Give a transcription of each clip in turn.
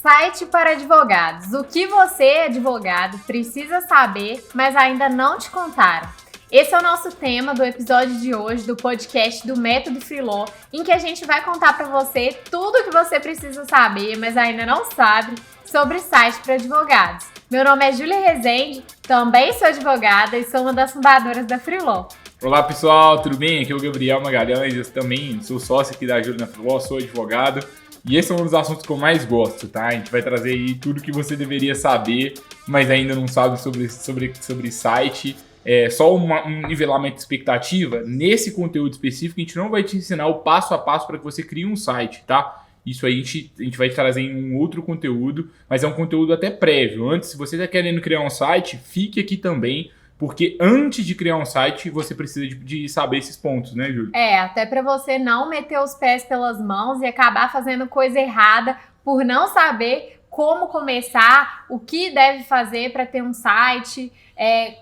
Site para advogados. O que você, advogado, precisa saber, mas ainda não te contaram. Esse é o nosso tema do episódio de hoje do podcast do Método Freeló, em que a gente vai contar para você tudo o que você precisa saber, mas ainda não sabe, sobre site para advogados. Meu nome é Júlia Rezende, também sou advogada e sou uma das fundadoras da Freeló. Olá pessoal, tudo bem? Aqui é o Gabriel Magalhães, eu também sou sócio aqui da Júlia na Freeló, sou advogado. E esse é um dos assuntos que eu mais gosto, tá? A gente vai trazer aí tudo que você deveria saber, mas ainda não sabe sobre site. É só um nivelamento de expectativa. Nesse conteúdo específico, a gente não vai te ensinar o passo a passo para que você crie um site, tá? Isso aí a gente vai trazer em um outro conteúdo, mas é um conteúdo até prévio. Antes, se você está querendo criar um site, fique aqui também, porque antes de criar um site, você precisa de saber esses pontos, né, Júlia? Até para você não meter os pés pelas mãos e acabar fazendo coisa errada por não saber como começar, o que deve fazer para ter um site,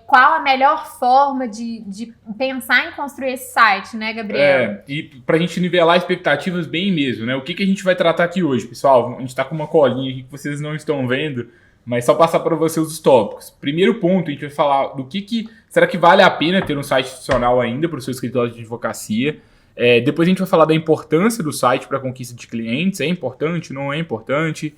qual a melhor forma de pensar em construir esse site, né, Gabriel? E para a gente nivelar expectativas bem mesmo, né? O que a gente vai tratar aqui hoje, pessoal? A gente está com uma colinha aqui que vocês não estão vendo, mas só passar para vocês os tópicos. Primeiro ponto, a gente vai falar do que será que vale a pena ter um site institucional ainda para o seu escritório de advocacia. Depois a gente vai falar da importância do site para a conquista de clientes. É importante? Não é importante?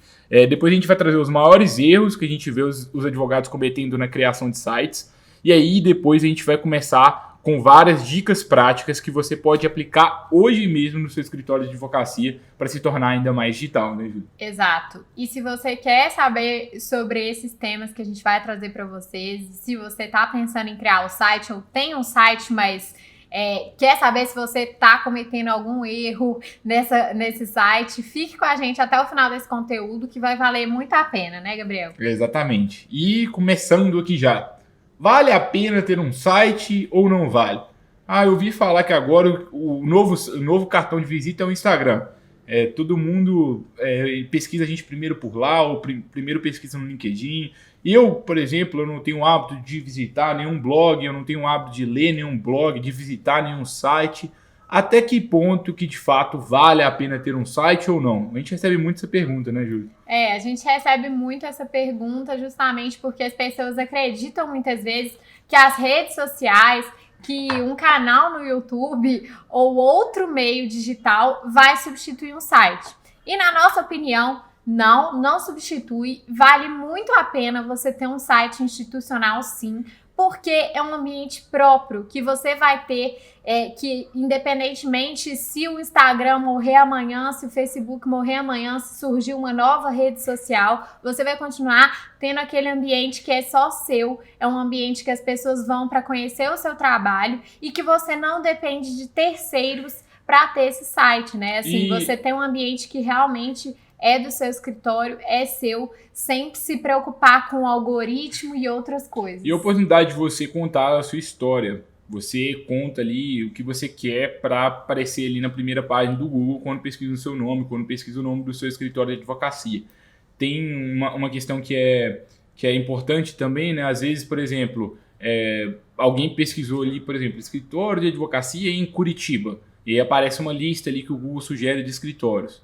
Depois a gente vai trazer os maiores erros que a gente vê os advogados cometendo na criação de sites. E aí depois a gente vai começar com várias dicas práticas que você pode aplicar hoje mesmo no seu escritório de advocacia para se tornar ainda mais digital, né, Júlia? Exato. E se você quer saber sobre esses temas que a gente vai trazer para vocês, se você está pensando em criar o site ou tem um site, mas quer saber se você está cometendo algum erro nesse site, fique com a gente até o final desse conteúdo que vai valer muito a pena, né, Gabriel? Exatamente. E começando aqui já, vale a pena ter um site ou não vale? Eu ouvi falar que agora o novo cartão de visita é o Instagram. Todo mundo pesquisa a gente primeiro por lá, ou primeiro pesquisa no LinkedIn. Eu, por exemplo, eu não tenho o hábito de visitar nenhum blog, eu não tenho o hábito de ler nenhum blog, de visitar nenhum site. Até que ponto que de fato vale a pena ter um site ou não? A gente recebe muito essa pergunta, né, Júlia? A gente recebe muito essa pergunta justamente porque as pessoas acreditam muitas vezes que as redes sociais, que um canal no YouTube ou outro meio digital vai substituir um site. E na nossa opinião, não substitui. Vale muito a pena você ter um site institucional, sim, porque é um ambiente próprio que você vai ter, que independentemente se o Instagram morrer amanhã, se o Facebook morrer amanhã, se surgir uma nova rede social, você vai continuar tendo aquele ambiente que é só seu, é um ambiente que as pessoas vão para conhecer o seu trabalho e que você não depende de terceiros para ter esse site, né? Assim, você tem um ambiente que realmente é do seu escritório, é seu, sem se preocupar com o algoritmo e outras coisas. E a oportunidade de você contar a sua história. Você conta ali o que você quer para aparecer ali na primeira página do Google quando pesquisa o seu nome, quando pesquisa o nome do seu escritório de advocacia. Tem uma questão que é importante também, né? Às vezes, por exemplo, alguém pesquisou ali, por exemplo, escritório de advocacia em Curitiba, e aí aparece uma lista ali que o Google sugere de escritórios.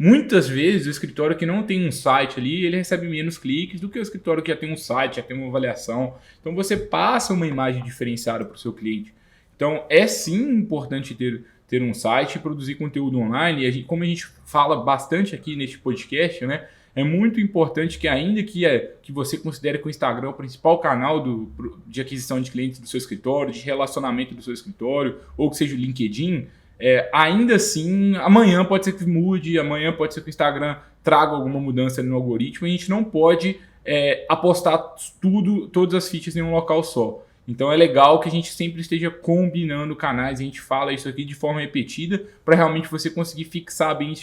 Muitas vezes o escritório que não tem um site ali, ele recebe menos cliques do que o escritório que já tem um site, já tem uma avaliação. Então você passa uma imagem diferenciada para o seu cliente. Então é sim importante ter um site e produzir conteúdo online. E como a gente fala bastante aqui neste podcast, né, é muito importante que ainda que você considere que o Instagram é o principal canal de aquisição de clientes do seu escritório, de relacionamento do seu escritório, ou que seja o LinkedIn, ainda assim, amanhã pode ser que mude, amanhã pode ser que o Instagram traga alguma mudança no algoritmo, e a gente não pode apostar todas as fichas em um local só. Então é legal que a gente sempre esteja combinando canais, a gente fala isso aqui de forma repetida, para realmente você conseguir fixar bem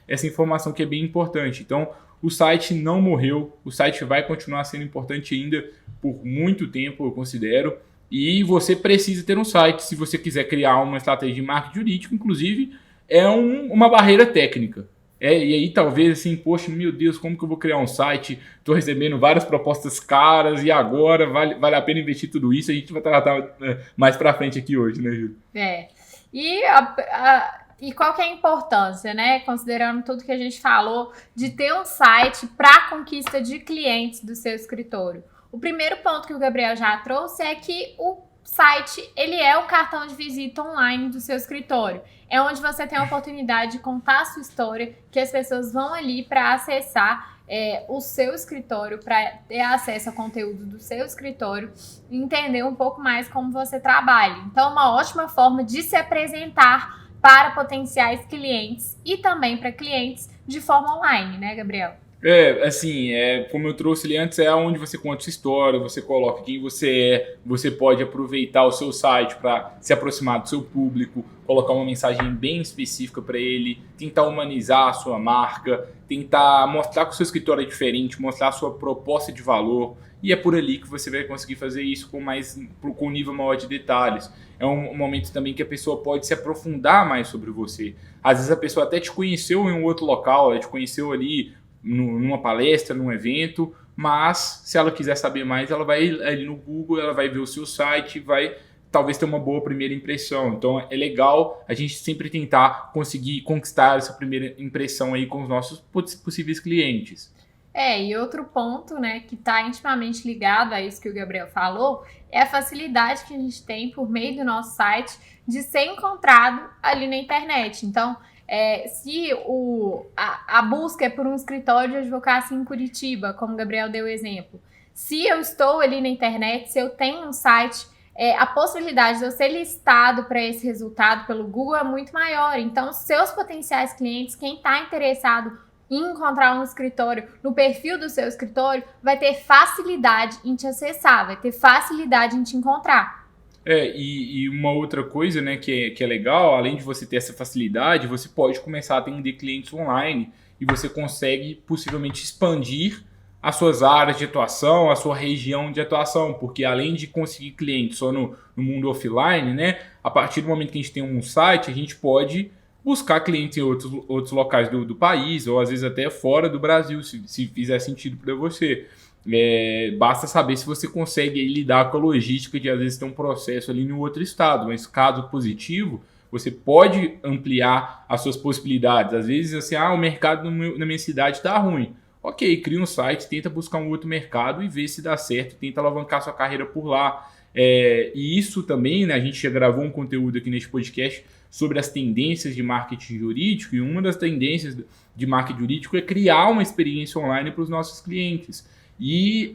essa informação que é bem importante. Então o site não morreu, o site vai continuar sendo importante ainda por muito tempo, eu considero. E você precisa ter um site se você quiser criar uma estratégia de marketing jurídico, inclusive é uma barreira técnica. E aí talvez assim, poxa, meu Deus, como que eu vou criar um site? Estou recebendo várias propostas caras e agora vale a pena investir tudo isso? A gente vai tratar mais pra frente aqui hoje, né, Júlia? E E qual que é a importância, né? Considerando tudo que a gente falou, de ter um site para conquista de clientes do seu escritório. O primeiro ponto que o Gabriel já trouxe é que o site, ele é o cartão de visita online do seu escritório. É onde você tem a oportunidade de contar a sua história, que as pessoas vão ali para acessar o seu escritório, para ter acesso a conteúdo do seu escritório e entender um pouco mais como você trabalha. Então, uma ótima forma de se apresentar para potenciais clientes e também para clientes de forma online, né, Gabriel? Assim, como eu trouxe ali antes, é onde você conta sua história, você coloca quem você é, você pode aproveitar o seu site para se aproximar do seu público, colocar uma mensagem bem específica para ele, tentar humanizar a sua marca, tentar mostrar que o seu escritório é diferente, mostrar a sua proposta de valor, e é por ali que você vai conseguir fazer isso com um nível maior de detalhes. É um momento também que a pessoa pode se aprofundar mais sobre você. Às vezes a pessoa até te conheceu em um outro local, ela te conheceu ali numa palestra, num evento, mas se ela quiser saber mais, ela vai ali no Google, ela vai ver o seu site, vai talvez ter uma boa primeira impressão. Então é legal a gente sempre tentar conseguir conquistar essa primeira impressão aí com os nossos possíveis clientes. E outro ponto, né, que está intimamente ligado a isso que o Gabriel falou, é a facilidade que a gente tem por meio do nosso site de ser encontrado ali na internet. Então, se a busca é por um escritório de advocacia em Curitiba, como o Gabriel deu o exemplo, se eu estou ali na internet, se eu tenho um site, a possibilidade de eu ser listado para esse resultado pelo Google é muito maior. Então, seus potenciais clientes, quem está interessado em encontrar um escritório no perfil do seu escritório, vai ter facilidade em te acessar, vai ter facilidade em te encontrar. E uma outra coisa, né, que é legal, além de você ter essa facilidade, você pode começar a atender clientes online e você consegue possivelmente expandir as suas áreas de atuação, a sua região de atuação, porque além de conseguir clientes só no mundo offline, né, a partir do momento que a gente tem um site, a gente pode buscar clientes em outros locais do país, ou às vezes até fora do Brasil, se fizer sentido para você. Basta saber se você consegue lidar com a logística de às vezes ter um processo ali no outro estado, mas caso positivo, você pode ampliar as suas possibilidades. Às vezes assim, o mercado na minha cidade está ruim. Ok, cria um site, tenta buscar um outro mercado e vê se dá certo, tenta alavancar sua carreira por lá. E isso também, né, a gente já gravou um conteúdo aqui neste podcast sobre as tendências de marketing jurídico, e uma das tendências de marketing jurídico é criar uma experiência online para os nossos clientes. E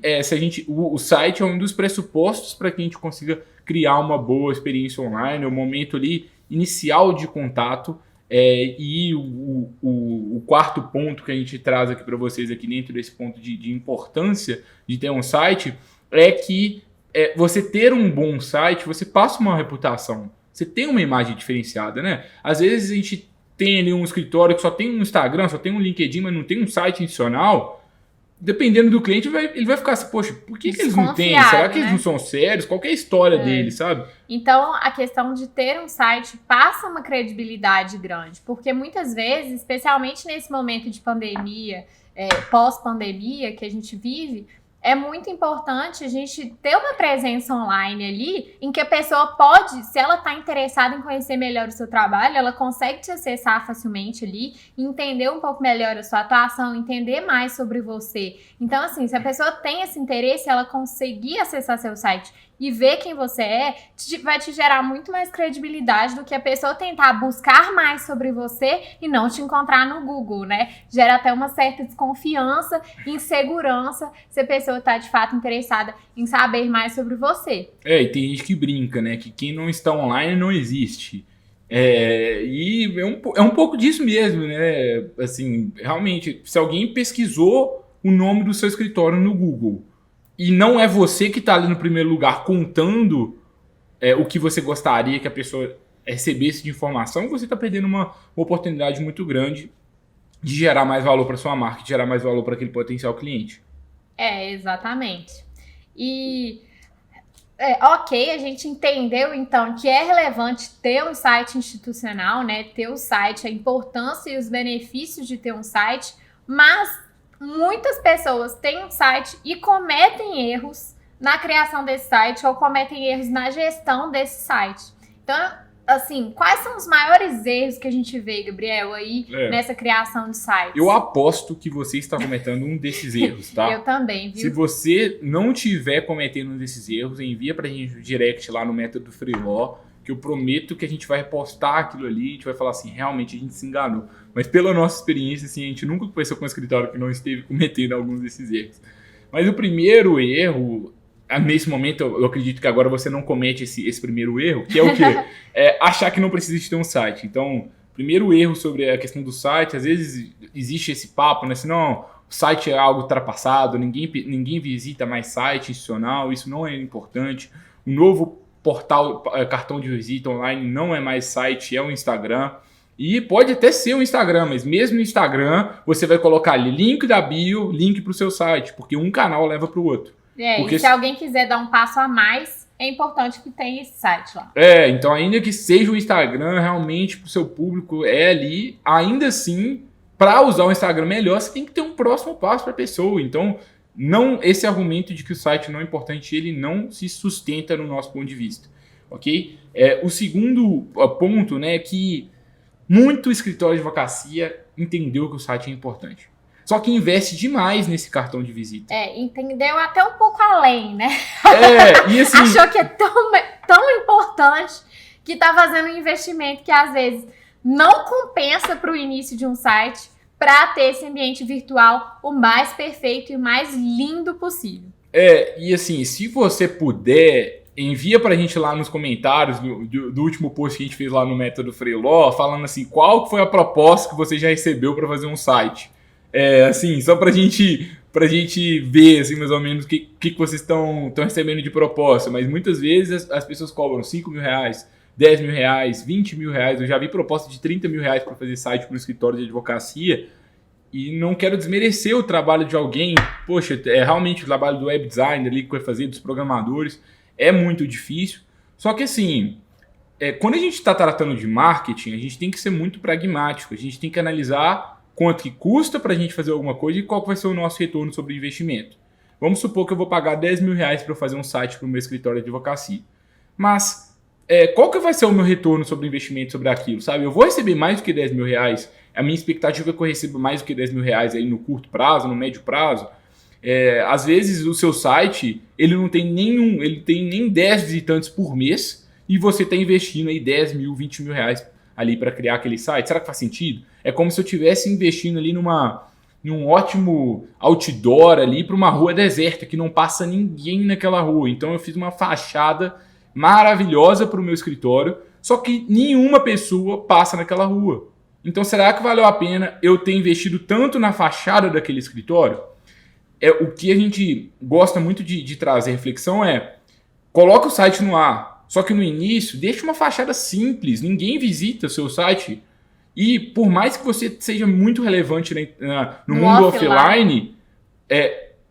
o site é um dos pressupostos para que a gente consiga criar uma boa experiência online, é o momento ali inicial de contato. E o quarto ponto que a gente traz aqui para vocês aqui dentro desse ponto de importância de ter um site é que você ter um bom site, você passa uma reputação, você tem uma imagem diferenciada, né? Às vezes a gente tem ali um escritório que só tem um Instagram, só tem um LinkedIn, mas não tem um site institucional. Dependendo do cliente, ele vai ficar assim, poxa, por que eles não têm? Será que eles não são sérios? Qual que é a história deles, sabe? Então, a questão de ter um site passa uma credibilidade grande, porque muitas vezes, especialmente nesse momento de pandemia, pós-pandemia que a gente vive, é muito importante a gente ter uma presença online ali, em que a pessoa pode, se ela está interessada em conhecer melhor o seu trabalho, ela consegue te acessar facilmente ali, entender um pouco melhor a sua atuação, entender mais sobre você. Então, assim, se a pessoa tem esse interesse, ela conseguir acessar seu site e ver quem você é, vai te gerar muito mais credibilidade do que a pessoa tentar buscar mais sobre você e não te encontrar no Google, né? Gera até uma certa desconfiança, insegurança, se a pessoa está de fato interessada em saber mais sobre você. E tem gente que brinca, né? Que quem não está online não existe. E é um pouco disso mesmo, né? Assim, realmente, se alguém pesquisou o nome do seu escritório no Google e não é você que está ali no primeiro lugar contando o que você gostaria que a pessoa recebesse de informação, você está perdendo uma oportunidade muito grande de gerar mais valor para sua marca, de gerar mais valor para aquele potencial cliente. Exatamente. E ok, a gente entendeu então que é relevante ter um site institucional, né? Ter o site, a importância e os benefícios de ter um site, mas muitas pessoas têm um site e cometem erros na criação desse site ou cometem erros na gestão desse site. Então, assim, quais são os maiores erros que a gente vê, Gabriel, aí nessa criação de sites? Eu aposto que você está cometendo um desses erros, tá? Eu também, viu? Se você não estiver cometendo um desses erros, envia pra gente o direct lá no Método Freeló, que eu prometo que a gente vai postar aquilo ali, a gente vai falar assim, realmente a gente se enganou. Mas pela nossa experiência, assim, a gente nunca conversou com um escritório que não esteve cometendo alguns desses erros. Mas o primeiro erro, nesse momento, eu acredito que agora você não comete esse primeiro erro, que é o quê? É achar que não precisa de ter um site. Então, primeiro erro sobre a questão do site, às vezes existe esse papo, né? Assim, não, o site é algo ultrapassado, ninguém visita mais site institucional, isso não é importante. O novo portal, cartão de visita online não é mais site, é o Instagram. E pode até ser o Instagram, mas mesmo no Instagram, você vai colocar ali link da bio, link para o seu site, porque um canal leva para o outro. Porque e se alguém quiser dar um passo a mais, é importante que tenha esse site lá. Então ainda que seja o Instagram, realmente para o seu público é ali, ainda assim, para usar o Instagram melhor, você tem que ter um próximo passo para a pessoa. Então, não, esse argumento de que o site não é importante, ele não se sustenta no nosso ponto de vista, ok? O segundo ponto, né, é que muito escritório de advocacia entendeu que o site é importante. Só que investe demais nesse cartão de visita. Entendeu até um pouco além, né? E assim... Achou que é tão importante que tá fazendo um investimento que às vezes não compensa para o início de um site para ter esse ambiente virtual o mais perfeito e o mais lindo possível. E assim, se você puder, envia pra gente lá nos comentários do último post que a gente fez lá no Método Freeló, falando assim, qual foi a proposta que você já recebeu para fazer um site. Assim, só pra gente ver, assim, mais ou menos, o que vocês estão recebendo de proposta. Mas muitas vezes as pessoas cobram 5 mil reais, 10 mil reais, 20 mil reais. Eu já vi proposta de 30 mil reais para fazer site para um escritório de advocacia. E não quero desmerecer o trabalho de alguém. Poxa, realmente o trabalho do web designer ali que vai fazer, dos programadores, é muito difícil. Só que assim, quando a gente está tratando de marketing, a gente tem que ser muito pragmático. A gente tem que analisar quanto que custa para a gente fazer alguma coisa e qual vai ser o nosso retorno sobre o investimento. Vamos supor que eu vou pagar 10 mil reais para fazer um site para o meu escritório de advocacia. Mas qual que vai ser o meu retorno sobre o investimento sobre aquilo, sabe? Eu vou receber mais do que 10 mil reais. A minha expectativa é que eu receba mais do que 10 mil reais aí no curto prazo, no médio prazo. Às vezes o seu site, ele não tem ele tem nem 10 visitantes por mês e você está investindo aí 10 mil, 20 mil reais ali para criar aquele site. Será que faz sentido? É como se eu estivesse investindo ali num ótimo outdoor ali para uma rua deserta, que não passa ninguém naquela rua. Então eu fiz uma fachada maravilhosa para o meu escritório, só que nenhuma pessoa passa naquela rua. Então será que valeu a pena eu ter investido tanto na fachada daquele escritório? O que a gente gosta muito de trazer reflexão coloca o site no ar, só que no início deixa uma fachada simples, ninguém visita o seu site. E por mais que você seja muito relevante no mundo offline,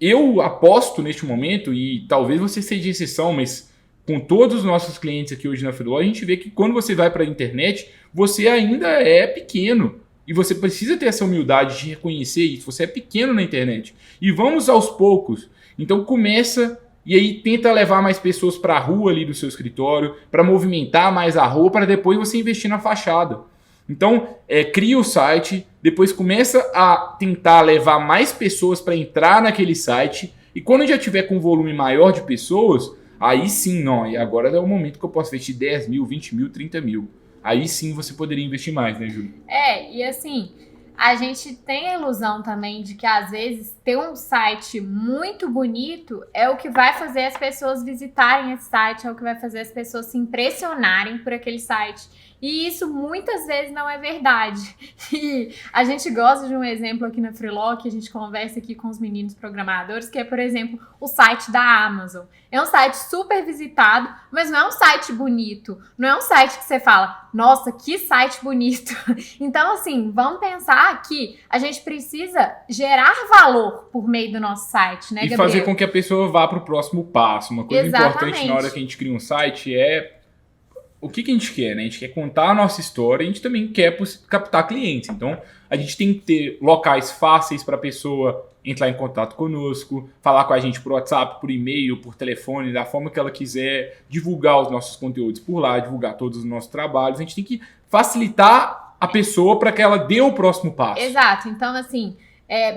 eu aposto neste momento, e talvez você seja exceção, mas com todos os nossos clientes aqui hoje na Freeló, a gente vê que quando você vai para a internet, você ainda é pequeno. E você precisa ter essa humildade de reconhecer isso. Você é pequeno na internet. E vamos aos poucos. Então começa e aí tenta levar mais pessoas para a rua ali do seu escritório, para movimentar mais a rua, para depois você investir na fachada. Então, cria o site, depois começa a tentar levar mais pessoas para entrar naquele site, e quando já tiver com um volume maior de pessoas, aí sim, não, e agora é o momento que eu posso investir 10 mil, 20 mil, 30 mil. Aí sim você poderia investir mais, né, Júlia? E assim, a gente tem a ilusão também de que às vezes ter um site muito bonito é o que vai fazer as pessoas visitarem esse site, é o que vai fazer as pessoas se impressionarem por aquele site. E isso muitas vezes não é verdade. E a gente gosta de um exemplo aqui na Freeló, que a gente conversa aqui com os meninos programadores, que é, por exemplo, o site da Amazon. É um site super visitado, mas não é um site bonito. Não é um site que você fala, nossa, que site bonito. Então, assim, vamos pensar que a gente precisa gerar valor por meio do nosso site, né, Gabriel? E fazer com que a pessoa vá para o próximo passo. Uma coisa importante na hora que a gente cria um site o que a gente quer, né? A gente quer contar a nossa história, a gente também quer captar clientes. Então, a gente tem que ter locais fáceis para a pessoa entrar em contato conosco, falar com a gente por WhatsApp, por e-mail, por telefone, da forma que ela quiser, divulgar os nossos conteúdos por lá, divulgar todos os nossos trabalhos. A gente tem que facilitar a pessoa para que ela dê o próximo passo. Exato. Então, assim,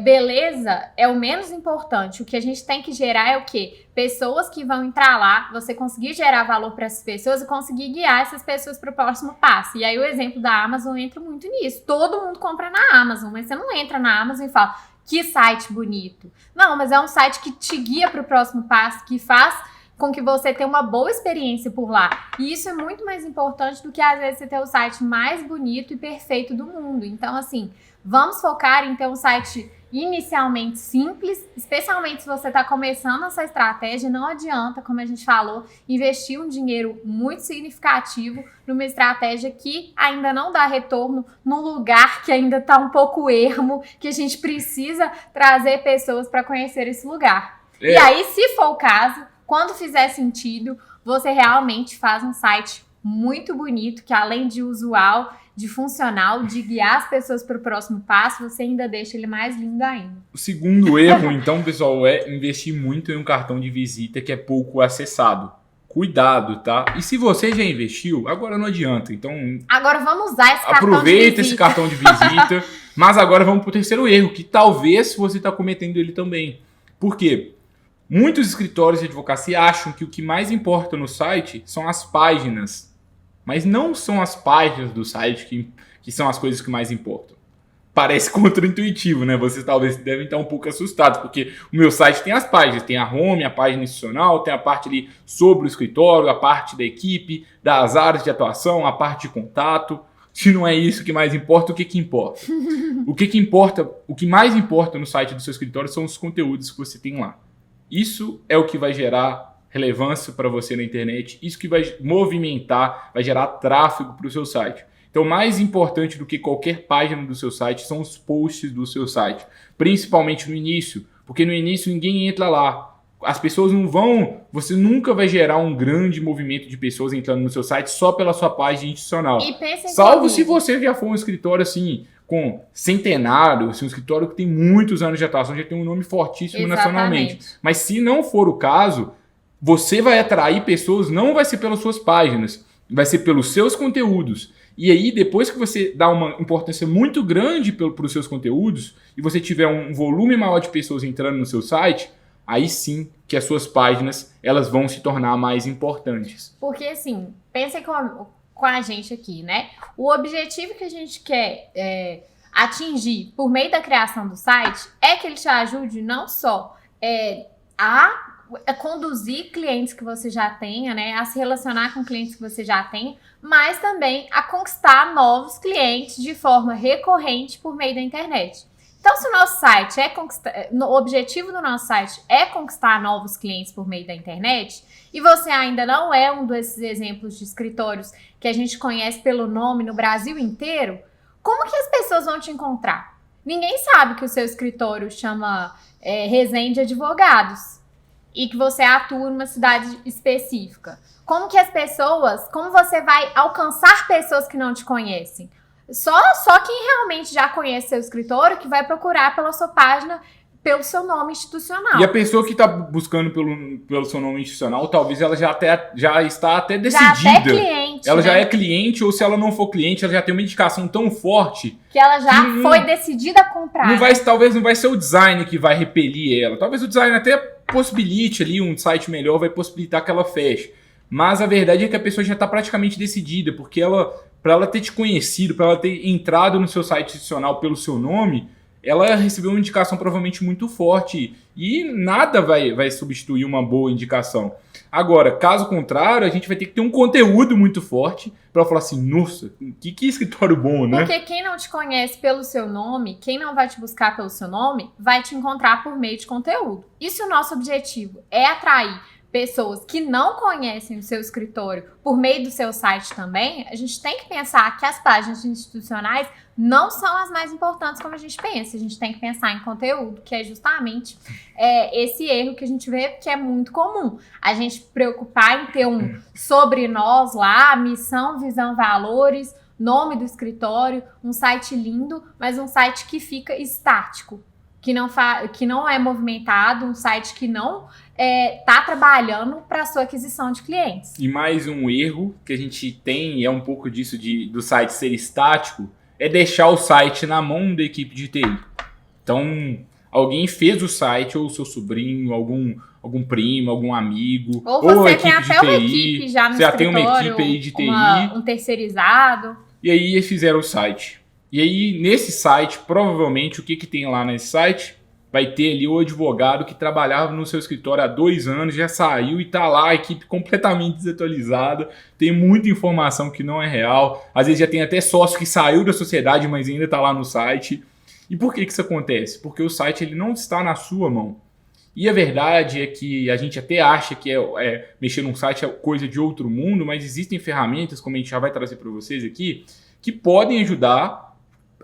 beleza é o menos importante. O que a gente tem que gerar é o quê? Pessoas que vão entrar lá, você conseguir gerar valor para essas pessoas e conseguir guiar essas pessoas para o próximo passo. E aí o exemplo da Amazon entra muito nisso. Todo mundo compra na Amazon, mas você não entra na Amazon e fala, que site bonito. Não, mas é um site que te guia para o próximo passo, que faz com que você tenha uma boa experiência por lá. E isso é muito mais importante do que, às vezes, você ter o site mais bonito e perfeito do mundo. Então, assim, vamos focar em ter um site inicialmente simples, especialmente se você está começando essa estratégia. Não adianta, como a gente falou, investir um dinheiro muito significativo numa estratégia que ainda não dá retorno, num lugar que ainda está um pouco ermo, que a gente precisa trazer pessoas para conhecer esse lugar. E aí, se for o caso, quando fizer sentido, você realmente faz um site muito bonito, que além de usual, de funcional, de guiar as pessoas para o próximo passo, você ainda deixa ele mais lindo ainda. O segundo erro, então, pessoal, é investir muito em um cartão de visita que é pouco acessado. Cuidado, tá? E se você já investiu, agora não adianta. Então, agora vamos usar esse cartão de visita. Aproveita esse cartão de visita. Mas agora vamos para o terceiro erro, que talvez você está cometendo ele também. Por quê? Muitos escritórios de advocacia acham que o que mais importa no site são as páginas. Mas não são as páginas do site que são as coisas que mais importam. Parece contraintuitivo, né? Vocês talvez devem estar um pouco assustados, porque o meu site tem as páginas. Tem a home, a página institucional, tem a parte ali sobre o escritório, a parte da equipe, das áreas de atuação, a parte de contato. Se não é isso que mais importa, o que importa? O que importa, o que mais importa no site do seu escritório são os conteúdos que você tem lá. Isso é o que vai gerar relevância para você na internet, isso que vai movimentar, vai gerar tráfego para o seu site. Então, mais importante do que qualquer página do seu site são os posts do seu site, principalmente no início, porque no início ninguém entra lá. As pessoas não vão, você nunca vai gerar um grande movimento de pessoas entrando no seu site só pela sua página institucional. Salvo se você já for um escritório assim, com centenário, assim, um escritório que tem muitos anos de atuação, já tem um nome fortíssimo nacionalmente. Mas se não for o caso, você vai atrair pessoas, não vai ser pelas suas páginas, vai ser pelos seus conteúdos. E aí, depois que você dá uma importância muito grande para os seus conteúdos, e você tiver um volume maior de pessoas entrando no seu site, aí sim que as suas páginas elas vão se tornar mais importantes. Porque assim, pensem com a gente aqui, né? O objetivo que a gente quer atingir por meio da criação do site é que ele te ajude não só a conduzir clientes que você já tenha, né? A se relacionar com clientes que você já tenha, mas também a conquistar novos clientes de forma recorrente por meio da internet. Então, se o nosso site o objetivo do nosso site é conquistar novos clientes por meio da internet, e você ainda não é um desses exemplos de escritórios que a gente conhece pelo nome no Brasil inteiro, como que as pessoas vão te encontrar? Ninguém sabe que o seu escritório chama Resende Advogados e que você atua numa cidade específica. Como você vai alcançar pessoas que não te conhecem? Só quem realmente já conhece seu escritório que vai procurar pela sua página, pelo seu nome institucional. E a pessoa que está buscando pelo seu nome institucional, talvez ela já está até decidida. Já até cliente, ela já é cliente, ou se ela não for cliente, ela já tem uma indicação tão forte que ela já foi decidida a comprar. Talvez não vai ser o design que vai repelir ela. Talvez o design até possibilite ali um site melhor, vai possibilitar que ela feche. Mas a verdade é que a pessoa já está praticamente decidida, porque para ela ter te conhecido, para ela ter entrado no seu site institucional pelo seu nome, ela recebeu uma indicação provavelmente muito forte e nada vai substituir uma boa indicação. Agora, caso contrário, a gente vai ter que ter um conteúdo muito forte para falar assim, nossa, que escritório bom, né? Porque quem não te conhece pelo seu nome, quem não vai te buscar pelo seu nome, vai te encontrar por meio de conteúdo. E se o nosso objetivo é atrair pessoas que não conhecem o seu escritório por meio do seu site também, a gente tem que pensar que as páginas institucionais não são as mais importantes como a gente pensa. A gente tem que pensar em conteúdo, que é justamente esse erro que a gente vê que é muito comum. A gente preocupar em ter um sobre nós lá, missão, visão, valores, nome do escritório, um site lindo, mas um site que fica estático. que não é movimentado, um site que não está trabalhando para a sua aquisição de clientes. E mais um erro que a gente tem, e é um pouco disso do site ser estático, é deixar o site na mão da equipe de TI. Então, alguém fez o site, ou o seu sobrinho, algum primo, algum amigo, ou você a tem equipe até de uma TI, equipe já no você já tem escritório, uma equipe aí de TI, um terceirizado. E aí eles fizeram o site. E aí, nesse site, provavelmente, o que tem lá nesse site? Vai ter ali o advogado que trabalhava no seu escritório há 2 anos, já saiu e está lá, a equipe completamente desatualizada, tem muita informação que não é real, às vezes já tem até sócio que saiu da sociedade, mas ainda está lá no site. E por que isso acontece? Porque o site ele não está na sua mão. E a verdade é que a gente até acha que mexer num site é coisa de outro mundo, mas existem ferramentas, como a gente já vai trazer para vocês aqui, que podem ajudar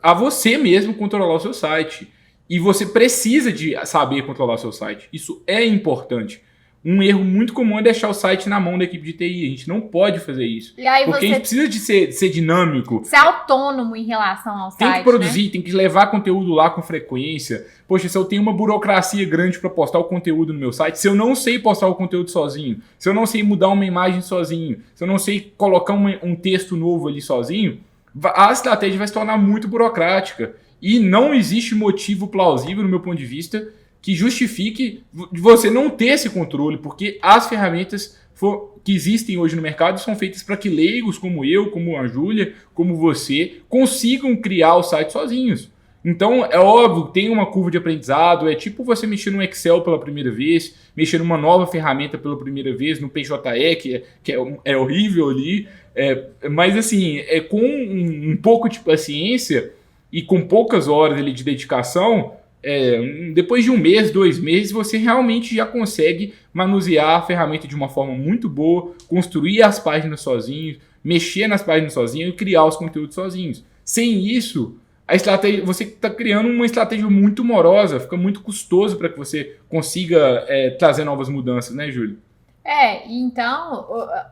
a você mesmo controlar o seu site. E você precisa de saber controlar o seu site. Isso é importante. Um erro muito comum é deixar o site na mão da equipe de TI. A gente não pode fazer isso. E aí porque a gente precisa de ser dinâmico. Ser autônomo em relação ao site. Tem que produzir, né? Tem que levar conteúdo lá com frequência. Poxa, se eu tenho uma burocracia grande para postar o conteúdo no meu site, se eu não sei postar o conteúdo sozinho, se eu não sei mudar uma imagem sozinho, se eu não sei colocar um texto novo ali sozinho, a estratégia vai se tornar muito burocrática. E não existe motivo plausível, no meu ponto de vista, que justifique você não ter esse controle, porque as ferramentas que existem hoje no mercado são feitas para que leigos como eu, como a Júlia, como você, consigam criar o site sozinhos. Então, é óbvio, tem uma curva de aprendizado, é tipo você mexer no Excel pela primeira vez, mexer numa nova ferramenta pela primeira vez, no PJE, que é horrível ali, mas assim, com um pouco de paciência e com poucas horas ali de dedicação, depois de 1 mês, 2 meses, você realmente já consegue manusear a ferramenta de uma forma muito boa, construir as páginas sozinhos, mexer nas páginas sozinho e criar os conteúdos sozinhos. Sem isso, a estratégia, você está criando uma estratégia muito morosa, fica muito custoso para que você consiga trazer novas mudanças, né, Júlio? Então,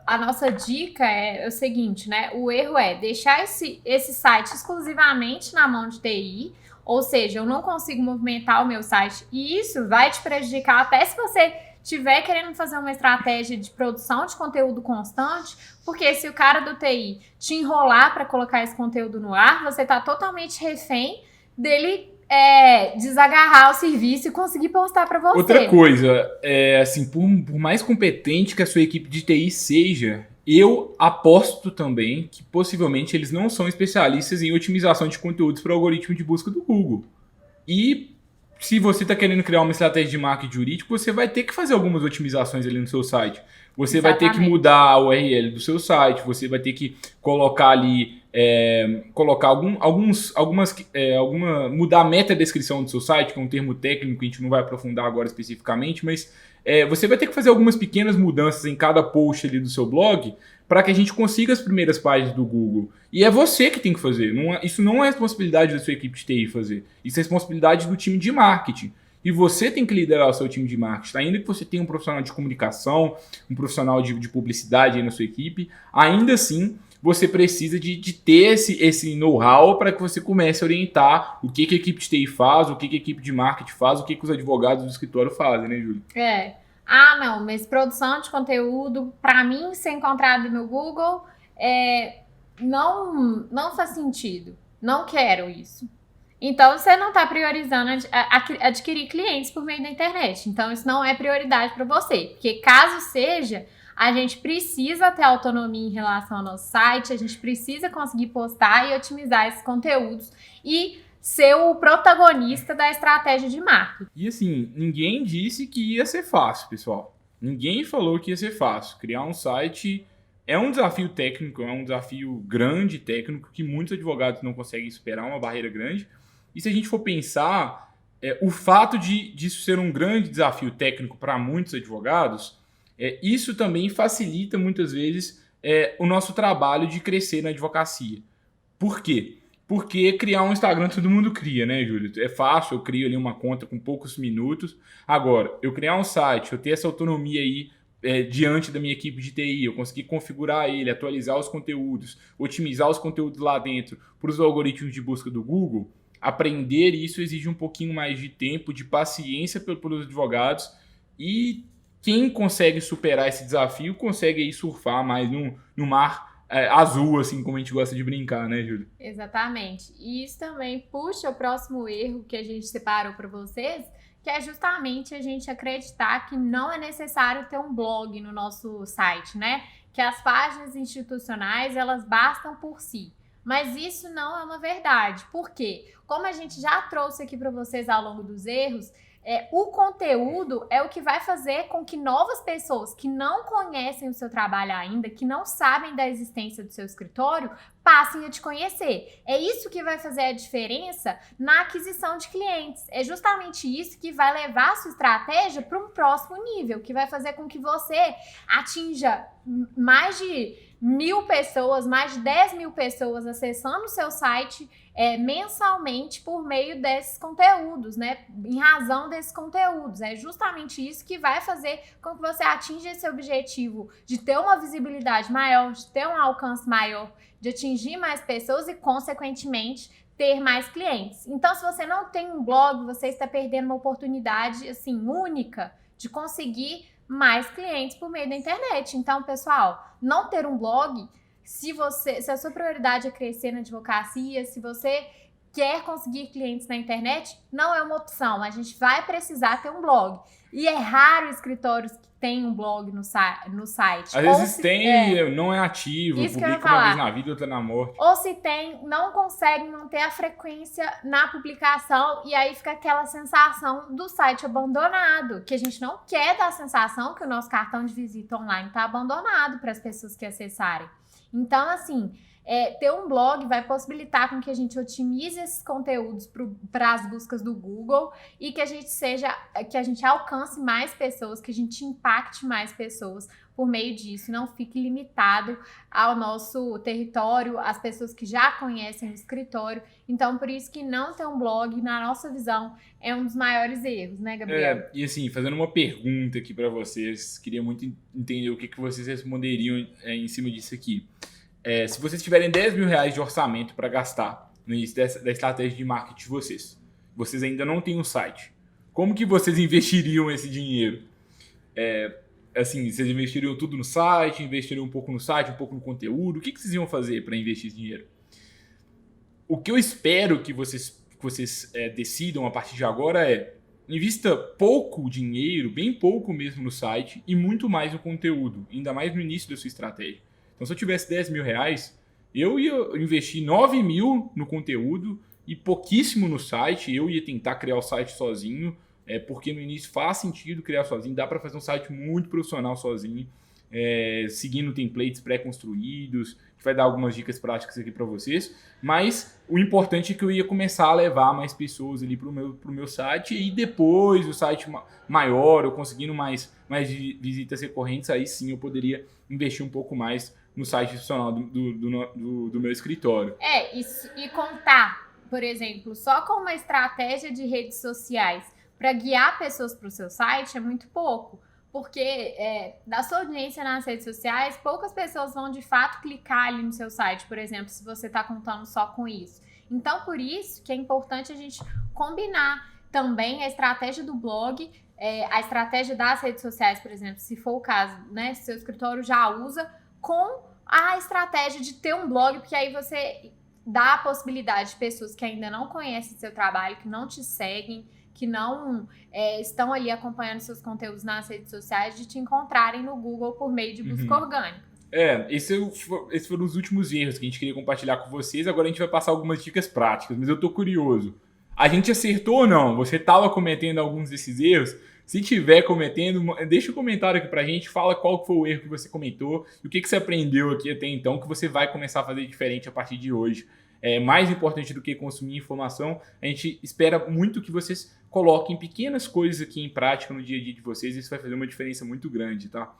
a nossa dica é o seguinte, né? O erro é deixar esse site exclusivamente na mão de TI, ou seja, eu não consigo movimentar o meu site e isso vai te prejudicar até se você estiver querendo fazer uma estratégia de produção de conteúdo constante, porque se o cara do TI te enrolar para colocar esse conteúdo no ar, você está totalmente refém dele desagarrar o serviço e conseguir postar para você. Outra coisa, assim, por mais competente que a sua equipe de TI seja, eu aposto também que possivelmente eles não são especialistas em otimização de conteúdos para o algoritmo de busca do Google. E se você está querendo criar uma estratégia de marketing jurídico, você vai ter que fazer algumas otimizações ali no seu site. Você vai ter que mudar a URL do seu site, você vai ter que colocar ali, mudar a meta-descrição do seu site, que é um termo técnico que a gente não vai aprofundar agora especificamente, mas você vai ter que fazer algumas pequenas mudanças em cada post ali do seu blog para que a gente consiga as primeiras páginas do Google. E é você que tem que fazer. Isso não é responsabilidade da sua equipe de TI fazer. Isso é responsabilidade do time de marketing. E você tem que liderar o seu time de marketing. Ainda que você tenha um profissional de comunicação, um profissional de publicidade aí na sua equipe, ainda assim você precisa de ter esse know-how para que você comece a orientar o que a equipe de TI faz, o que a equipe de marketing faz, o que os advogados do escritório fazem, né, Júlia? Não, mas produção de conteúdo, para mim, ser encontrado no Google, não faz sentido. Não quero isso. Então, você não está priorizando adquirir clientes por meio da internet. Então, isso não é prioridade para você. Porque caso seja, a gente precisa ter autonomia em relação ao nosso site, a gente precisa conseguir postar e otimizar esses conteúdos e ser o protagonista da estratégia de marketing. E assim, ninguém disse que ia ser fácil, pessoal. Ninguém falou que ia ser fácil. Criar um site é um desafio técnico, é um desafio grande técnico que muitos advogados não conseguem superar, uma barreira grande. E se a gente for pensar, o fato disso ser um grande desafio técnico para muitos advogados, isso também facilita muitas vezes o nosso trabalho de crescer na advocacia. Por quê? Porque criar um Instagram todo mundo cria, né, Júlio? É fácil, eu crio ali uma conta com poucos minutos. Agora, eu criar um site, eu ter essa autonomia aí diante da minha equipe de TI, eu conseguir configurar ele, atualizar os conteúdos, otimizar os conteúdos lá dentro para os algoritmos de busca do Google, aprender isso exige um pouquinho mais de tempo, de paciência pelos advogados, e quem consegue superar esse desafio consegue aí surfar mais no mar azul, assim como a gente gosta de brincar, né, Júlia? Exatamente. E isso também puxa o próximo erro que a gente separou para vocês, que é justamente a gente acreditar que não é necessário ter um blog no nosso site, né? Que as páginas institucionais, elas bastam por si. Mas isso não é uma verdade. Por quê? Como a gente já trouxe aqui para vocês ao longo dos erros, o conteúdo é o que vai fazer com que novas pessoas que não conhecem o seu trabalho ainda, que não sabem da existência do seu escritório, passem a te conhecer. É isso que vai fazer a diferença na aquisição de clientes. É justamente isso que vai levar a sua estratégia para um próximo nível, que vai fazer com que você atinja mais de 1.000 pessoas, mais de 10.000 pessoas acessando o seu site mensalmente por meio desses conteúdos, né? Em razão desses conteúdos. É justamente isso que vai fazer com que você atinja esse objetivo de ter uma visibilidade maior, de ter um alcance maior, de atingir mais pessoas e, consequentemente, ter mais clientes. Então, se você não tem um blog, você está perdendo uma oportunidade, assim, única de conseguir mais clientes por meio da internet. Então, pessoal, não ter um blog, se a sua prioridade é crescer na advocacia, se você quer conseguir clientes na internet, não é uma opção. A gente vai precisar ter um blog. E é raro escritórios que têm um blog no site. Às vezes tem, não é ativo, isso publica uma vez na vida, outra na morte. Ou se tem, não consegue manter a frequência na publicação e aí fica aquela sensação do site abandonado, que a gente não quer dar a sensação que o nosso cartão de visita online está abandonado para as pessoas que acessarem. Então, assim, ter um blog vai possibilitar com que a gente otimize esses conteúdos para as buscas do Google e que a gente alcance mais pessoas, que a gente impacte mais pessoas por meio disso, não fique limitado ao nosso território, às pessoas que já conhecem o escritório. Então, por isso que não ter um blog, na nossa visão, é um dos maiores erros, né, Gabriel? E assim, fazendo uma pergunta aqui para vocês, queria muito entender o que vocês responderiam em cima disso aqui. Se vocês tiverem R$10.000 de orçamento para gastar no início da estratégia de marketing de vocês ainda não têm um site, como que vocês investiriam esse dinheiro? Assim, vocês investiriam tudo no site, investiriam um pouco no site, um pouco no conteúdo? O que vocês iam fazer para investir esse dinheiro? O que eu espero que vocês decidam a partir de agora invista pouco dinheiro, bem pouco mesmo no site e muito mais no conteúdo, ainda mais no início da sua estratégia. Então, se eu tivesse R$10.000, eu ia investir 9.000 no conteúdo e pouquíssimo no site. Eu ia tentar criar o site sozinho, porque no início faz sentido criar sozinho. Dá para fazer um site muito profissional sozinho, seguindo templates pré-construídos, que vai dar algumas dicas práticas aqui para vocês. Mas o importante é que eu ia começar a levar mais pessoas ali para o meu site, e depois o site maior, eu conseguindo mais visitas recorrentes, aí sim eu poderia investir um pouco mais no site institucional do meu escritório. Isso, e contar, por exemplo, só com uma estratégia de redes sociais para guiar pessoas para o seu site é muito pouco, porque da sua audiência nas redes sociais, poucas pessoas vão de fato clicar ali no seu site, por exemplo, se você está contando só com isso. Então, por isso que é importante a gente combinar também a estratégia do blog, a estratégia das redes sociais, por exemplo, se for o caso, né, se seu escritório já usa, com a estratégia de ter um blog, porque aí você dá a possibilidade de pessoas que ainda não conhecem seu trabalho, que não te seguem, que não estão ali acompanhando seus conteúdos nas redes sociais, de te encontrarem no Google por meio de busca orgânica. Esses foram os últimos erros que a gente queria compartilhar com vocês. Agora a gente vai passar algumas dicas práticas, mas eu tô curioso. A gente acertou ou não? Você estava cometendo alguns desses erros? Se tiver cometendo, deixa um comentário aqui pra gente, fala qual foi o erro que você cometeu e o que você aprendeu aqui até então, que você vai começar a fazer diferente a partir de hoje. Mais importante do que consumir informação, a gente espera muito que vocês coloquem pequenas coisas aqui em prática no dia a dia de vocês, isso vai fazer uma diferença muito grande, tá?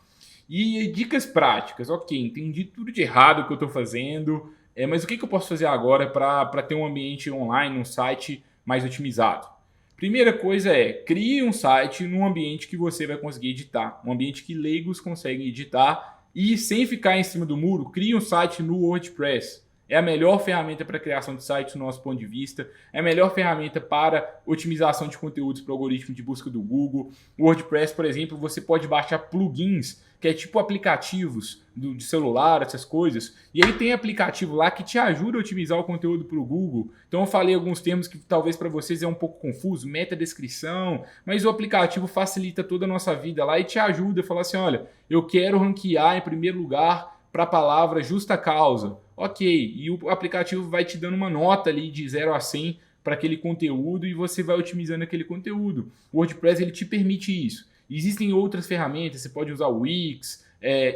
E dicas práticas, ok, entendi tudo de errado que eu estou fazendo, mas o que eu posso fazer agora para ter um ambiente online, um site mais otimizado? Primeira coisa crie um site num ambiente que você vai conseguir editar, um ambiente que leigos conseguem editar, e sem ficar em cima do muro, crie um site no WordPress. É a melhor ferramenta para criação de sites do nosso ponto de vista. É a melhor ferramenta para otimização de conteúdos para o algoritmo de busca do Google. O WordPress, por exemplo, você pode baixar plugins, que é tipo aplicativos de celular, essas coisas. E aí tem aplicativo lá que te ajuda a otimizar o conteúdo para o Google. Então eu falei alguns termos que talvez para vocês é um pouco confuso, meta-descrição, mas o aplicativo facilita toda a nossa vida lá e te ajuda a falar assim, olha, eu quero ranquear em primeiro lugar para a palavra justa causa. Ok, e o aplicativo vai te dando uma nota ali de 0 a 100 para aquele conteúdo e você vai otimizando aquele conteúdo. O WordPress ele te permite isso. Existem outras ferramentas, você pode usar o Wix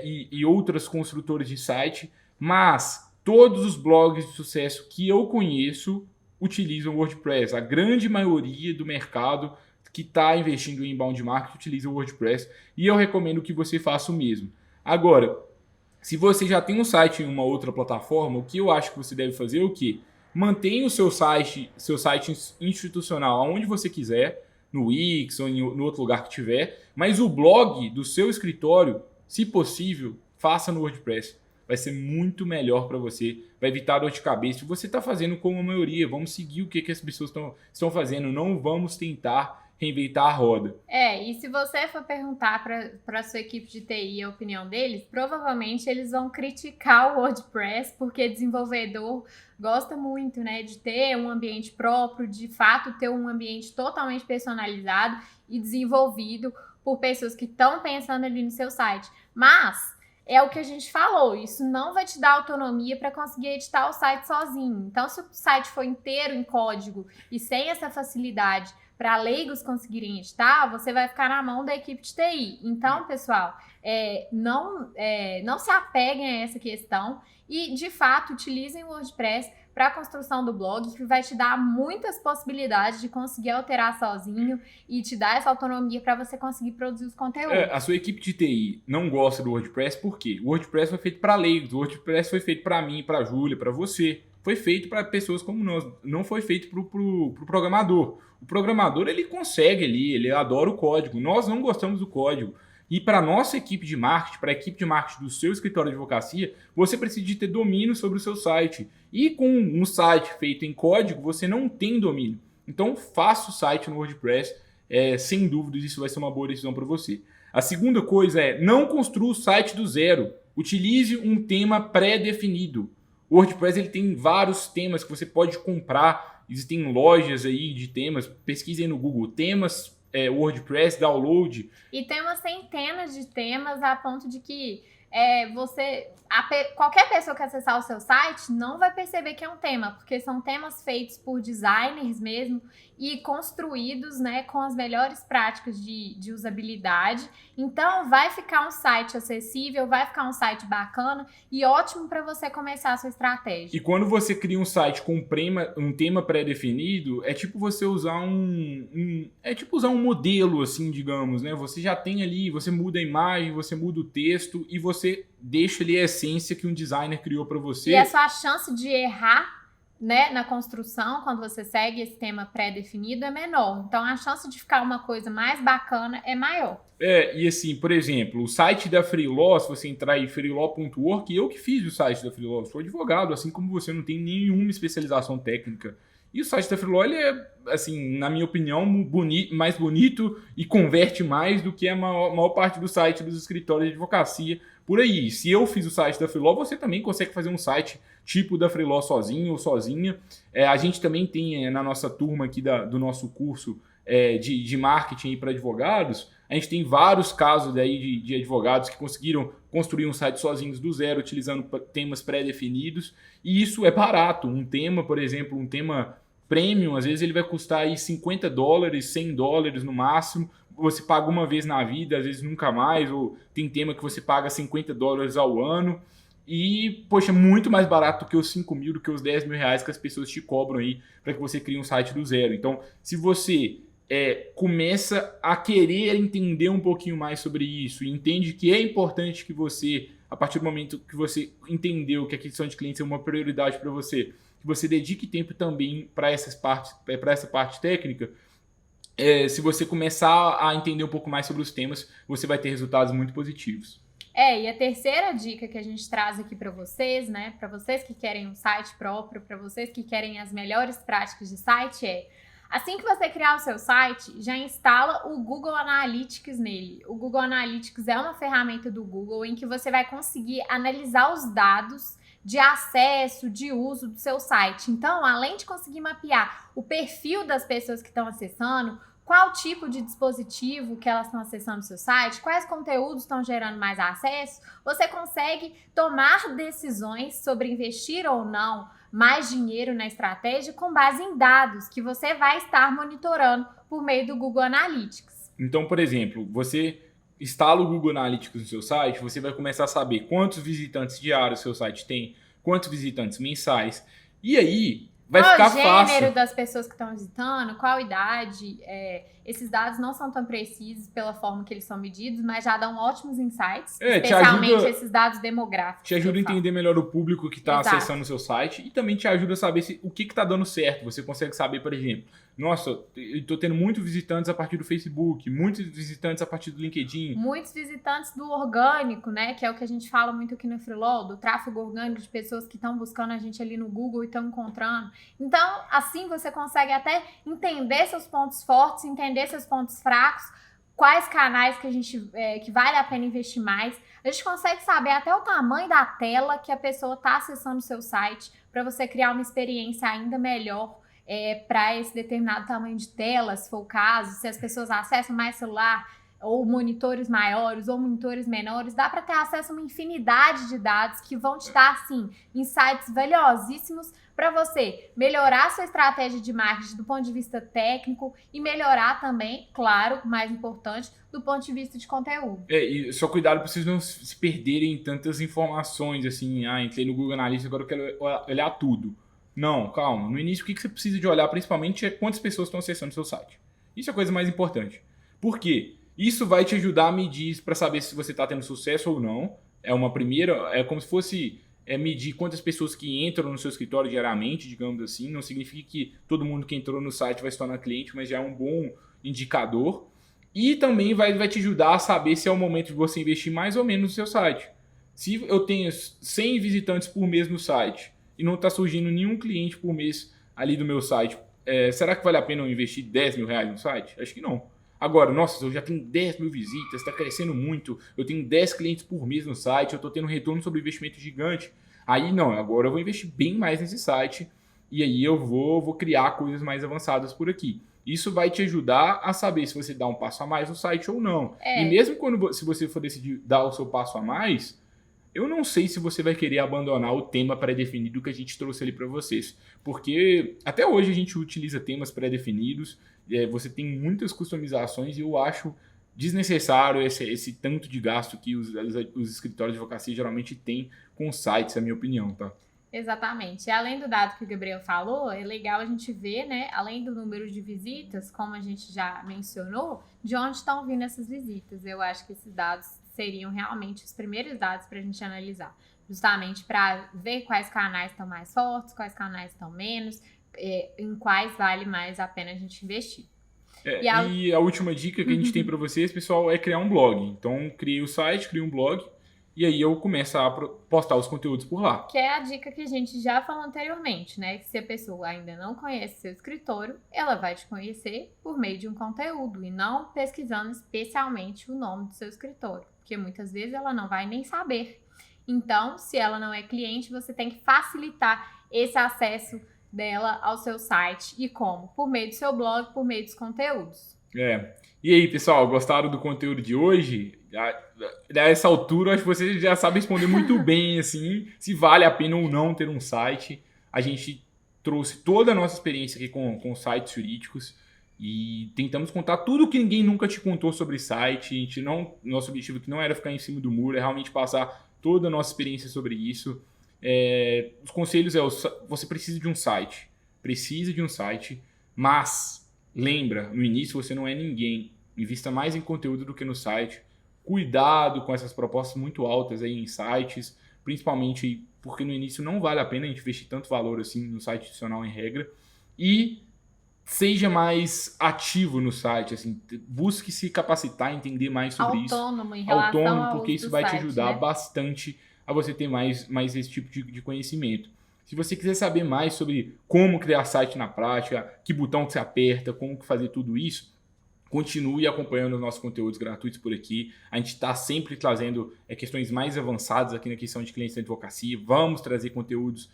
e outras construtoras de site, mas todos os blogs de sucesso que eu conheço utilizam o WordPress. A grande maioria do mercado que está investindo em inbound marketing utiliza o WordPress e eu recomendo que você faça o mesmo. Agora, se você já tem um site em uma outra plataforma, o que eu acho que você deve fazer é o quê? Mantenha o seu site institucional aonde você quiser, no Wix ou no outro lugar que tiver, mas o blog do seu escritório, se possível, faça no WordPress. Vai ser muito melhor para você, vai evitar dor de cabeça. Você está fazendo como a maioria, vamos seguir o que as pessoas estão fazendo, não vamos tentar reinventar a roda. E se você for perguntar para a sua equipe de TI a opinião deles, provavelmente eles vão criticar o WordPress, porque desenvolvedor gosta muito, né, de ter um ambiente próprio, de fato ter um ambiente totalmente personalizado e desenvolvido por pessoas que estão pensando ali no seu site. Mas é o que a gente falou, isso não vai te dar autonomia para conseguir editar o site sozinho. Então, se o site for inteiro em código e sem essa facilidade para leigos conseguirem editar, você vai ficar na mão da equipe de TI. Então, pessoal, não se apeguem a essa questão e, de fato, utilizem o WordPress para a construção do blog, que vai te dar muitas possibilidades de conseguir alterar sozinho e te dar essa autonomia para você conseguir produzir os conteúdos. A sua equipe de TI não gosta do WordPress por quê? O WordPress foi feito para leigos, o WordPress foi feito para mim, para a Júlia, para você. Foi feito para pessoas como nós, não foi feito para o programador. O programador, ele consegue ali, ele adora o código. Nós não gostamos do código. E para a nossa equipe de marketing, para a equipe de marketing do seu escritório de advocacia, você precisa de ter domínio sobre o seu site. E com um site feito em código, você não tem domínio. Então, faça o site no WordPress. Sem dúvidas, isso vai ser uma boa decisão para você. A segunda coisa é, não construa o site do zero. Utilize um tema pré-definido. O WordPress ele tem vários temas que você pode comprar. Existem lojas aí de temas. Pesquisem no Google temas WordPress, download. E tem umas centenas de temas a ponto de que qualquer pessoa que acessar o seu site não vai perceber que é um tema, porque são temas feitos por designers mesmo e construídos, né, com as melhores práticas de usabilidade. Então vai ficar um site acessível, vai ficar um site bacana e ótimo para você começar a sua estratégia. E quando você cria um site com um tema pré-definido, é tipo você usar um modelo, assim, digamos, né? Você já tem ali, você muda a imagem, você muda o texto e você deixa ali a essência que um designer criou para você. E a sua chance de errar, né, na construção, quando você segue esse tema pré-definido, é menor. Então, a chance de ficar uma coisa mais bacana é maior. E assim, por exemplo, o site da Freelaw, se você entrar em freelaw.org, eu que fiz o site da Freelaw, sou advogado, assim como você não tem nenhuma especialização técnica. E o site da Freelaw, ele é, assim, na minha opinião, mais bonito e converte mais do que a maior parte do site dos escritórios de advocacia por aí. Se eu fiz o site da Freelaw, você também consegue fazer um site tipo da Freelaw sozinho ou sozinha. A gente também tem na nossa turma aqui do nosso curso de marketing para advogados, a gente tem vários casos daí de advogados que conseguiram construir um site sozinhos do zero, utilizando temas pré-definidos, e isso é barato. Um tema, por exemplo, um tema premium, às vezes ele vai custar aí $50, $100 no máximo, você paga uma vez na vida, às vezes nunca mais, ou tem tema que você paga $50 ao ano, e, poxa, muito mais barato do que os 5 mil, do que os 10 mil reais que as pessoas te cobram aí para que você crie um site do zero. Então, se você começa a querer entender um pouquinho mais sobre isso e entende que é importante que você, a partir do momento que você entendeu que a aquisição de clientes é uma prioridade para você, que você dedique tempo também para essa parte técnica, se você começar a entender um pouco mais sobre os temas, você vai ter resultados muito positivos. E a terceira dica que a gente traz aqui para vocês, né, para vocês que querem um site próprio, para vocês que querem as melhores práticas de site assim que você criar o seu site, já instala o Google Analytics nele. O Google Analytics é uma ferramenta do Google em que você vai conseguir analisar os dados de acesso, de uso do seu site. Então, além de conseguir mapear o perfil das pessoas que estão acessando, qual tipo de dispositivo que elas estão acessando o seu site, quais conteúdos estão gerando mais acesso, você consegue tomar decisões sobre investir ou não mais dinheiro na estratégia com base em dados que você vai estar monitorando por meio do Google Analytics. Então, por exemplo, você instala o Google Analytics no seu site, você vai começar a saber quantos visitantes diários o seu site tem, quantos visitantes mensais, e aí vai ficar fácil. Qual o gênero das pessoas que estão visitando, qual idade, esses dados não são tão precisos pela forma que eles são medidos, mas já dão ótimos insights, especialmente esses dados demográficos. Te ajuda a entender melhor o público que está acessando o seu site e também te ajuda a saber o que está dando certo. Você consegue saber, por exemplo, nossa, eu estou tendo muitos visitantes a partir do Facebook, muitos visitantes a partir do LinkedIn. Muitos visitantes do orgânico, né? Que é o que a gente fala muito aqui no Freelol, do tráfego orgânico de pessoas que estão buscando a gente ali no Google e estão encontrando. Então, assim você consegue até entender seus pontos fortes, entender seus pontos fracos, quais canais que a gente que vale a pena investir mais. A gente consegue saber até o tamanho da tela que a pessoa está acessando o seu site para você criar uma experiência ainda melhor para esse determinado tamanho de tela, se for o caso, se as pessoas acessam mais celular, ou monitores maiores, ou monitores menores, dá para ter acesso a uma infinidade de dados que vão te dar, assim, insights valiosíssimos para você melhorar a sua estratégia de marketing do ponto de vista técnico e melhorar também, claro, mais importante, do ponto de vista de conteúdo. E só cuidado para vocês não se perderem em tantas informações, assim, entrei no Google Analytics, agora eu quero olhar tudo. Não, calma. No início, o que você precisa de olhar principalmente é quantas pessoas estão acessando o seu site. Isso é a coisa mais importante. Por quê? Isso vai te ajudar a medir para saber se você está tendo sucesso ou não. É como se fosse medir quantas pessoas que entram no seu escritório diariamente, digamos assim. Não significa que todo mundo que entrou no site vai se tornar cliente, mas já é um bom indicador. E também vai te ajudar a saber se é o momento de você investir mais ou menos no seu site. Se eu tenho 100 visitantes por mês no site e não está surgindo nenhum cliente por mês ali do meu site, será que vale a pena eu investir 10 mil reais no site? Acho que não. Agora, nossa, eu já tenho 10 mil visitas, está crescendo muito, eu tenho 10 clientes por mês no site, eu estou tendo um retorno sobre investimento gigante. Aí não, agora eu vou investir bem mais nesse site e aí eu vou criar coisas mais avançadas por aqui. Isso vai te ajudar a saber se você dá um passo a mais no site ou não. E mesmo se você for decidir dar o seu passo a mais, eu não sei se você vai querer abandonar o tema pré-definido que a gente trouxe ali para vocês. Porque até hoje a gente utiliza temas pré-definidos, você tem muitas customizações e eu acho desnecessário esse tanto de gasto que os escritórios de advocacia geralmente têm com sites, é a minha opinião, tá? Exatamente. E além do dado que o Gabriel falou, é legal a gente ver, né, além do número de visitas, como a gente já mencionou, de onde estão vindo essas visitas. Eu acho que esses dados seriam realmente os primeiros dados para a gente analisar, justamente para ver quais canais estão mais fortes, quais canais estão menos, em quais vale mais a pena a gente investir. E a última dica que a gente tem para vocês, pessoal, é criar um blog. Então, criei o site, criei um blog, e aí eu começo a postar os conteúdos por lá. Que é a dica que a gente já falou anteriormente, né? Que se a pessoa ainda não conhece seu escritório, ela vai te conhecer por meio de um conteúdo e não pesquisando especialmente o nome do seu escritório, porque muitas vezes ela não vai nem saber. Então, se ela não é cliente, você tem que facilitar esse acesso dela ao seu site. E como? Por meio do seu blog, por meio dos conteúdos. E aí, pessoal, gostaram do conteúdo de hoje? A essa altura, acho que vocês já sabem responder muito bem, assim, se vale a pena ou não ter um site. A gente trouxe toda a nossa experiência aqui com sites jurídicos e tentamos contar tudo que ninguém nunca te contou sobre site. Nosso objetivo aqui não era ficar em cima do muro, é realmente passar toda a nossa experiência sobre isso. Os conselhos você precisa de um site, mas lembra, no início você não é ninguém, invista mais em conteúdo do que no site, cuidado com essas propostas muito altas aí em sites, principalmente porque no início não vale a pena a gente investir tanto valor assim no site institucional em regra, e seja mais ativo no site, assim, busque se capacitar, entender mais sobre Autônomo em isso. relação Autônomo, ao porque uso isso do vai te site, ajudar né? bastante a você ter mais esse tipo de conhecimento. Se você quiser saber mais sobre como criar site na prática, que botão que você aperta, como que fazer tudo isso, continue acompanhando os nossos conteúdos gratuitos por aqui. A gente está sempre trazendo questões mais avançadas aqui na questão de clientes de advocacia. Vamos trazer conteúdos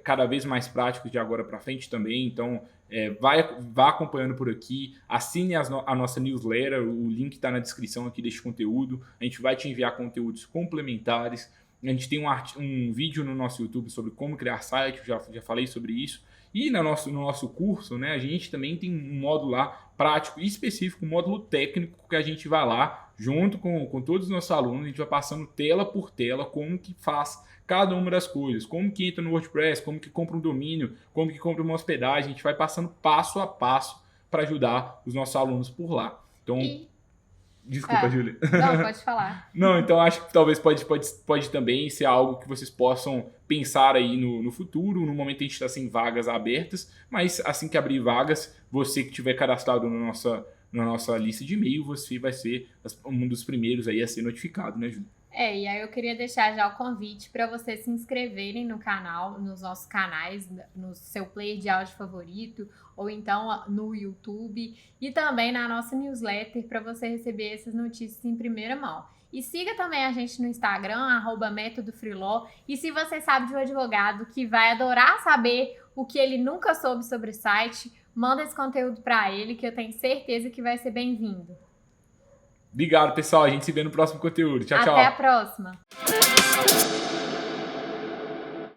cada vez mais práticos de agora para frente também. Então, vá acompanhando por aqui. Assine a nossa newsletter. O link está na descrição aqui deste conteúdo. A gente vai te enviar conteúdos complementares. A gente tem um vídeo no nosso YouTube sobre como criar site. Já falei sobre isso. E no nosso curso, né, a gente também tem um módulo lá prático e específico, um módulo técnico que a gente vai lá, junto com todos os nossos alunos, a gente vai passando tela por tela como que faz cada uma das coisas, como que entra no WordPress, como que compra um domínio, como que compra uma hospedagem, a gente vai passando passo a passo para ajudar os nossos alunos por lá. Então, desculpa, Júlia. Não, pode falar. Não, então acho que talvez pode também ser algo que vocês possam pensar aí no futuro. No momento a gente está sem vagas abertas, mas assim que abrir vagas, você que tiver cadastrado na nossa lista de e-mail, você vai ser um dos primeiros aí a ser notificado, né, Júlia? E aí eu queria deixar já o convite para vocês se inscreverem no canal, nos nossos canais, no seu player de áudio favorito, ou então no YouTube, e também na nossa newsletter para você receber essas notícias em primeira mão. E siga também a gente no Instagram, @métodofreeló, e se você sabe de um advogado que vai adorar saber o que ele nunca soube sobre o site, manda esse conteúdo para ele, que eu tenho certeza que vai ser bem-vindo. Obrigado, pessoal. A gente se vê no próximo conteúdo. Tchau, tchau. Até a próxima!